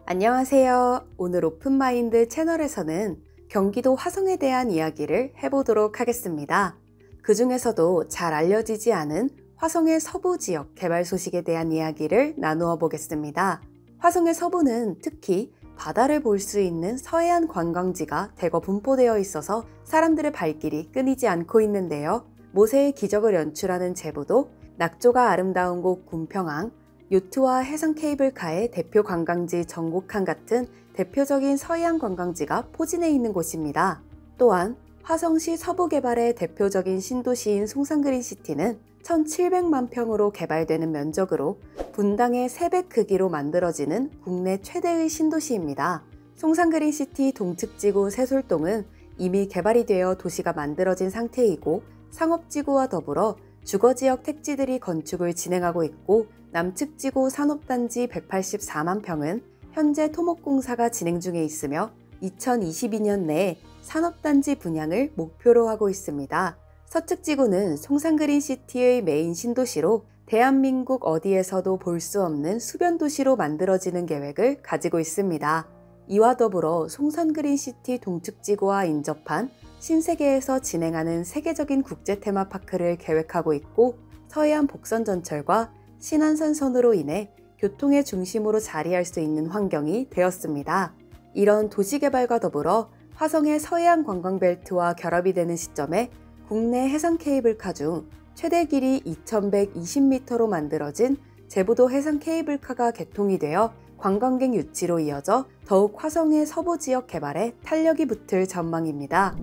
안녕하세요. 오늘 오픈마인드 채널에서는 경기도 화성에 대한 이야기를 해보도록 하겠습니다. 그 중에서도 잘 알려지지 않은 화성의 서부 지역 개발 소식에 대한 이야기를 나누어 보겠습니다. 화성의 서부는 특히 바다를 볼 수 있는 서해안 관광지가 대거 분포되어 있어서 사람들의 발길이 끊이지 않고 있는데요. 모세의 기적을 연출하는 제부도, 낙조가 아름다운 곳 군평항, 요트와 해상 케이블카의 대표 관광지 정곡항 같은 대표적인 서해안 관광지가 포진해 있는 곳입니다. 또한 화성시 서부 개발의 대표적인 신도시인 송산그린시티는 1700만 평으로 개발되는 면적으로 분당의 3배 크기로 만들어지는 국내 최대의 신도시입니다. 송산그린시티 동측지구 세솔동은 이미 개발이 되어 도시가 만들어진 상태이고 상업지구와 더불어 주거지역 택지들이 건축을 진행하고 있고, 남측지구 산업단지 184만 평은 현재 토목공사가 진행 중에 있으며 2022년 내에 산업단지 분양을 목표로 하고 있습니다. 서측지구는 송산그린시티의 메인 신도시로 대한민국 어디에서도 볼 수 없는 수변도시로 만들어지는 계획을 가지고 있습니다. 이와 더불어 송산그린시티 동측지구와 인접한 신세계에서 진행하는 세계적인 국제 테마파크를 계획하고 있고, 서해안 복선전철과 신안선선으로 인해 교통의 중심으로 자리할 수 있는 환경이 되었습니다. 이런 도시개발과 더불어 화성의 서해안 관광벨트와 결합이 되는 시점에 국내 해상 케이블카 중 최대 길이 2120m로 만들어진 제부도 해상 케이블카가 개통이 되어 관광객 유치로 이어져 더욱 화성의 서부 지역 개발에 탄력이 붙을 전망입니다.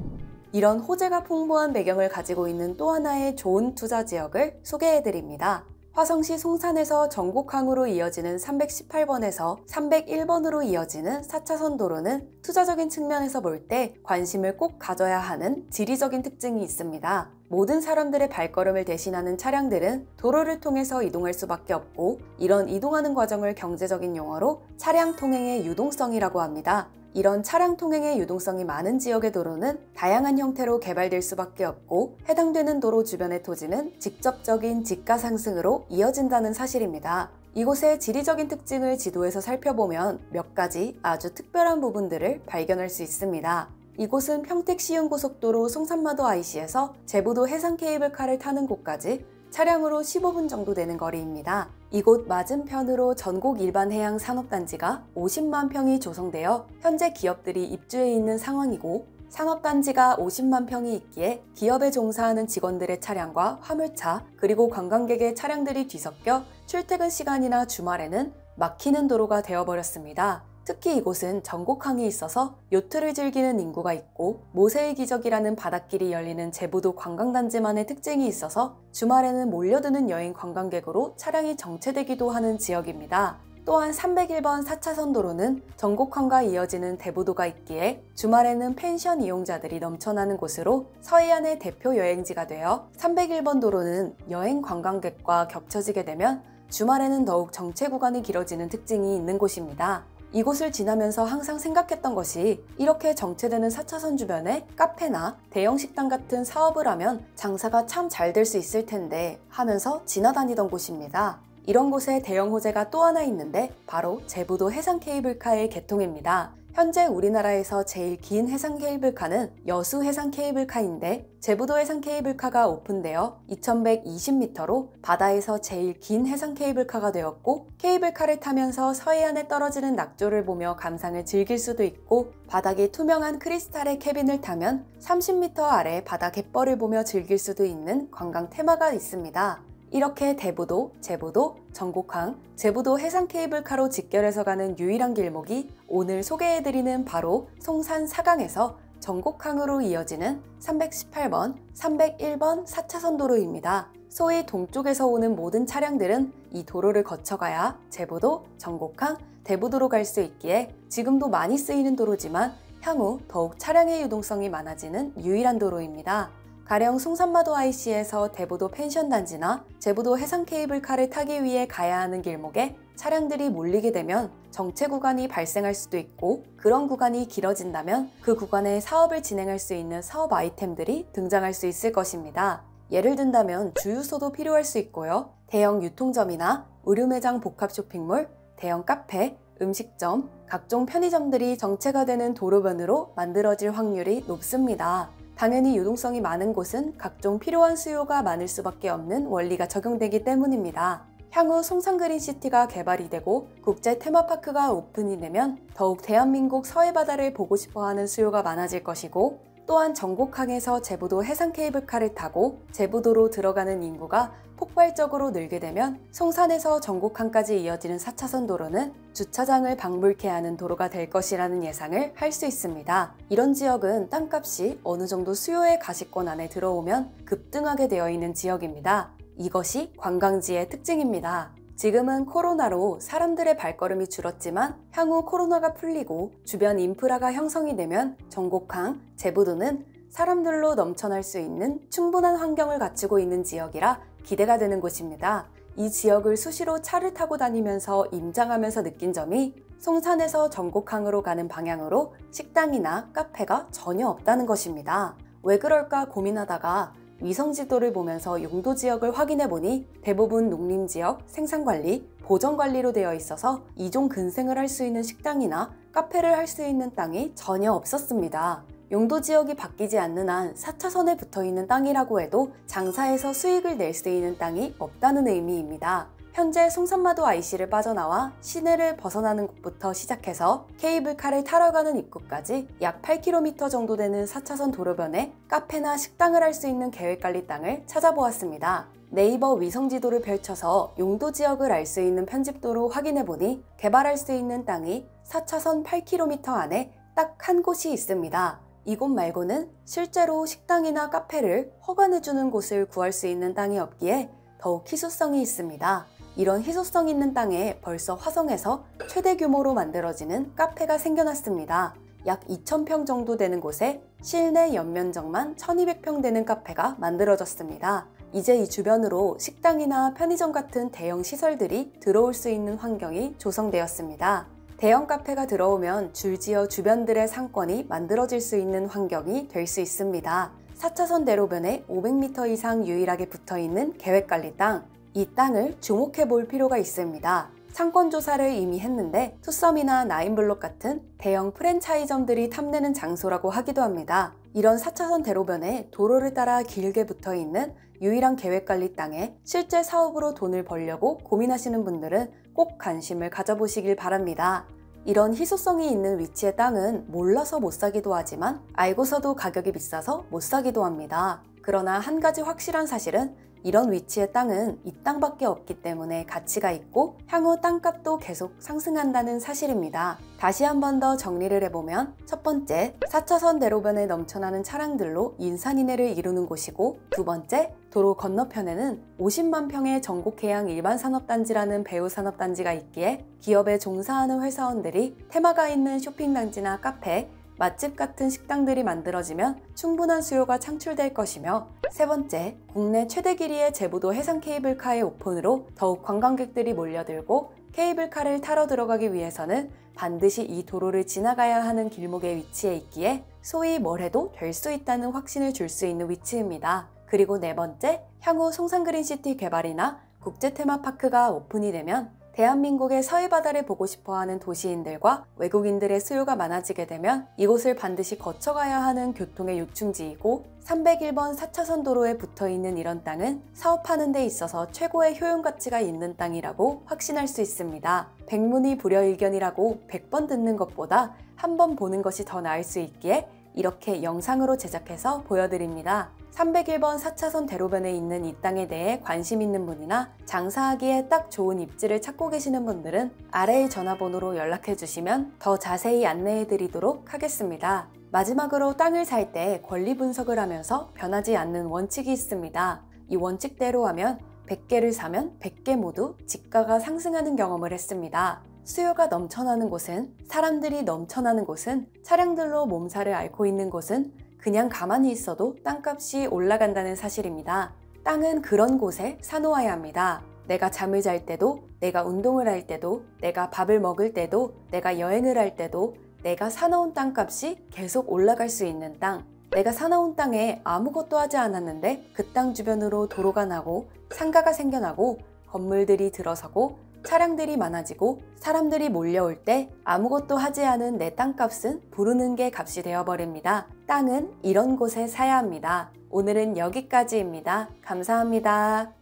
이런 호재가 풍부한 배경을 가지고 있는 또 하나의 좋은 투자 지역을 소개해드립니다. 화성시 송산에서 정곡항으로 이어지는 318번에서 301번으로 이어지는 4차선 도로는 투자적인 측면에서 볼 때 관심을 꼭 가져야 하는 지리적인 특징이 있습니다. 모든 사람들의 발걸음을 대신하는 차량들은 도로를 통해서 이동할 수밖에 없고, 이런 이동하는 과정을 경제적인 용어로 차량 통행의 유동성이라고 합니다. 이런 차량 통행의 유동성이 많은 지역의 도로는 다양한 형태로 개발될 수밖에 없고, 해당되는 도로 주변의 토지는 직접적인 지가 상승으로 이어진다는 사실입니다. 이곳의 지리적인 특징을 지도에서 살펴보면 몇 가지 아주 특별한 부분들을 발견할 수 있습니다. 이곳은 평택시흥고속도로 송산마도 IC에서 제부도 해상 케이블카를 타는 곳까지 차량으로 15분 정도 되는 거리입니다. 이곳 맞은편으로 전곡 일반 해양 산업단지가 50만 평이 조성되어 현재 기업들이 입주해 있는 상황이고, 산업단지가 50만 평이 있기에 기업에 종사하는 직원들의 차량과 화물차 그리고 관광객의 차량들이 뒤섞여 출퇴근 시간이나 주말에는 막히는 도로가 되어버렸습니다. 특히 이곳은 전곡항이 있어서 요트를 즐기는 인구가 있고, 모세의 기적이라는 바닷길이 열리는 제부도 관광단지만의 특징이 있어서 주말에는 몰려드는 여행 관광객으로 차량이 정체되기도 하는 지역입니다. 또한 301번 4차선 도로는 전곡항과 이어지는 대부도가 있기에 주말에는 펜션 이용자들이 넘쳐나는 곳으로 서해안의 대표 여행지가 되어, 301번 도로는 여행 관광객과 겹쳐지게 되면 주말에는 더욱 정체 구간이 길어지는 특징이 있는 곳입니다. 이곳을 지나면서 항상 생각했던 것이, 이렇게 정체되는 4차선 주변에 카페나 대형 식당 같은 사업을 하면 장사가 참 잘 될 수 있을 텐데 하면서 지나다니던 곳입니다. 이런 곳에 대형 호재가 또 하나 있는데 바로 제부도 해상 케이블카의 개통입니다. 현재 우리나라에서 제일 긴 해상 케이블카는 여수 해상 케이블카인데, 제부도 해상 케이블카가 오픈되어 2120m로 바다에서 제일 긴 해상 케이블카가 되었고, 케이블카를 타면서 서해안에 떨어지는 낙조를 보며 감상을 즐길 수도 있고, 바닥이 투명한 크리스탈의 캐빈을 타면 30m 아래 바다 갯벌을 보며 즐길 수도 있는 관광 테마가 있습니다. 이렇게 대부도, 제부도, 전곡항, 제부도 해상 케이블카로 직결해서 가는 유일한 길목이 오늘 소개해드리는 바로 송산 사강에서 전곡항으로 이어지는 318번, 301번 4차선 도로입니다. 소위 동쪽에서 오는 모든 차량들은 이 도로를 거쳐가야 제부도, 전곡항, 대부도로 갈 수 있기에 지금도 많이 쓰이는 도로지만 향후 더욱 차량의 유동성이 많아지는 유일한 도로입니다. 가령 송산마도 IC에서 대부도 펜션단지나 제부도 해상 케이블카를 타기 위해 가야 하는 길목에 차량들이 몰리게 되면 정체 구간이 발생할 수도 있고, 그런 구간이 길어진다면 그 구간에 사업을 진행할 수 있는 사업 아이템들이 등장할 수 있을 것입니다. 예를 든다면 주유소도 필요할 수 있고요. 대형 유통점이나 의류매장 복합 쇼핑몰, 대형 카페, 음식점, 각종 편의점들이 정체가 되는 도로변으로 만들어질 확률이 높습니다. 당연히 유동성이 많은 곳은 각종 필요한 수요가 많을 수밖에 없는 원리가 적용되기 때문입니다. 향후 송산그린시티가 개발이 되고 국제 테마파크가 오픈이 되면 더욱 대한민국 서해바다를 보고 싶어하는 수요가 많아질 것이고, 또한 전곡항에서 제부도 해상 케이블카를 타고 제부도로 들어가는 인구가 폭발적으로 늘게 되면 송산에서 전곡항까지 이어지는 4차선 도로는 주차장을 방불케 하는 도로가 될 것이라는 예상을 할 수 있습니다. 이런 지역은 땅값이 어느 정도 수요의 가시권 안에 들어오면 급등하게 되어 있는 지역입니다. 이것이 관광지의 특징입니다. 지금은 코로나로 사람들의 발걸음이 줄었지만 향후 코로나가 풀리고 주변 인프라가 형성이 되면 전곡항, 제부도는 사람들로 넘쳐날 수 있는 충분한 환경을 갖추고 있는 지역이라 기대가 되는 곳입니다. 이 지역을 수시로 차를 타고 다니면서 임장하면서 느낀 점이 송산에서 전곡항으로 가는 방향으로 식당이나 카페가 전혀 없다는 것입니다. 왜 그럴까 고민하다가 위성지도를 보면서 용도 지역을 확인해보니 대부분 농림지역, 생산관리, 보전관리로 되어 있어서 이종 근생을 할 수 있는 식당이나 카페를 할 수 있는 땅이 전혀 없었습니다. 용도 지역이 바뀌지 않는 한 4차선에 붙어있는 땅이라고 해도 장사해서 수익을 낼 수 있는 땅이 없다는 의미입니다. 현재 송산마도 IC를 빠져나와 시내를 벗어나는 곳부터 시작해서 케이블카를 타러 가는 입구까지 약 8km 정도 되는 4차선 도로변에 카페나 식당을 할 수 있는 계획관리 땅을 찾아보았습니다. 네이버 위성지도를 펼쳐서 용도 지역을 알 수 있는 편집도로 확인해보니 개발할 수 있는 땅이 4차선 8km 안에 딱 한 곳이 있습니다. 이곳 말고는 실제로 식당이나 카페를 허가내주는 곳을 구할 수 있는 땅이 없기에 더욱 희소성이 있습니다. 이런 희소성 있는 땅에 벌써 화성에서 최대 규모로 만들어지는 카페가 생겨났습니다. 약 2,000평 정도 되는 곳에 실내 연면적만 1,200평 되는 카페가 만들어졌습니다. 이제 이 주변으로 식당이나 편의점 같은 대형 시설들이 들어올 수 있는 환경이 조성되었습니다. 대형 카페가 들어오면 줄지어 주변들의 상권이 만들어질 수 있는 환경이 될 수 있습니다. 4차선 대로변에 500m 이상 유일하게 붙어있는 계획관리 땅, 이 땅을 주목해 볼 필요가 있습니다. 상권 조사를 이미 했는데 투썸이나 나인블록 같은 대형 프랜차이점들이 탐내는 장소라고 하기도 합니다. 이런 4차선 대로변에 도로를 따라 길게 붙어있는 유일한 계획관리 땅에 실제 사업으로 돈을 벌려고 고민하시는 분들은 꼭 관심을 가져보시길 바랍니다. 이런 희소성이 있는 위치의 땅은 몰라서 못 사기도 하지만 알고서도 가격이 비싸서 못 사기도 합니다. 그러나 한 가지 확실한 사실은 이런 위치의 땅은 이 땅밖에 없기 때문에 가치가 있고 향후 땅값도 계속 상승한다는 사실입니다. 다시 한 번 더 정리를 해보면, 첫 번째, 4차선 대로변에 넘쳐나는 차량들로 인산인해를 이루는 곳이고, 두 번째, 도로 건너편에는 50만 평의 전곡해양 일반산업단지라는 배후산업단지가 있기에 기업에 종사하는 회사원들이 테마가 있는 쇼핑단지나 카페, 맛집 같은 식당들이 만들어지면 충분한 수요가 창출될 것이며, 세 번째, 국내 최대 길이의 제부도 해상 케이블카의 오픈으로 더욱 관광객들이 몰려들고 케이블카를 타러 들어가기 위해서는 반드시 이 도로를 지나가야 하는 길목에 위치해 있기에 소위 뭘 해도 될 수 있다는 확신을 줄 수 있는 위치입니다. 그리고 네 번째, 향후 송산그린시티 개발이나 국제 테마파크가 오픈이 되면 대한민국의 서해바다를 보고 싶어하는 도시인들과 외국인들의 수요가 많아지게 되면 이곳을 반드시 거쳐가야 하는 교통의 요충지이고, 301번 4차선 도로에 붙어있는 이런 땅은 사업하는 데 있어서 최고의 효용가치가 있는 땅이라고 확신할 수 있습니다. 백문이 불여일견이라고 100번 듣는 것보다 한 번 보는 것이 더 나을 수 있기에 이렇게 영상으로 제작해서 보여드립니다. 301번 4차선 대로변에 있는 이 땅에 대해 관심 있는 분이나 장사하기에 딱 좋은 입지를 찾고 계시는 분들은 아래의 전화번호로 연락해 주시면 더 자세히 안내해 드리도록 하겠습니다. 마지막으로 땅을 살 때 권리 분석을 하면서 변하지 않는 원칙이 있습니다. 이 원칙대로 하면 100개를 사면 100개 모두 지가가 상승하는 경험을 했습니다. 수요가 넘쳐나는 곳은, 사람들이 넘쳐나는 곳은, 차량들로 몸살을 앓고 있는 곳은 그냥 가만히 있어도 땅값이 올라간다는 사실입니다. 땅은 그런 곳에 사놓아야 합니다. 내가 잠을 잘 때도, 내가 운동을 할 때도, 내가 밥을 먹을 때도, 내가 여행을 할 때도 내가 사놓은 땅값이 계속 올라갈 수 있는 땅. 내가 사놓은 땅에 아무것도 하지 않았는데 그 땅 주변으로 도로가 나고 상가가 생겨나고 건물들이 들어서고 차량들이 많아지고 사람들이 몰려올 때 아무것도 하지 않은 내 땅값은 부르는 게 값이 되어버립니다. 땅은 이런 곳에 사야 합니다. 오늘은 여기까지입니다. 감사합니다.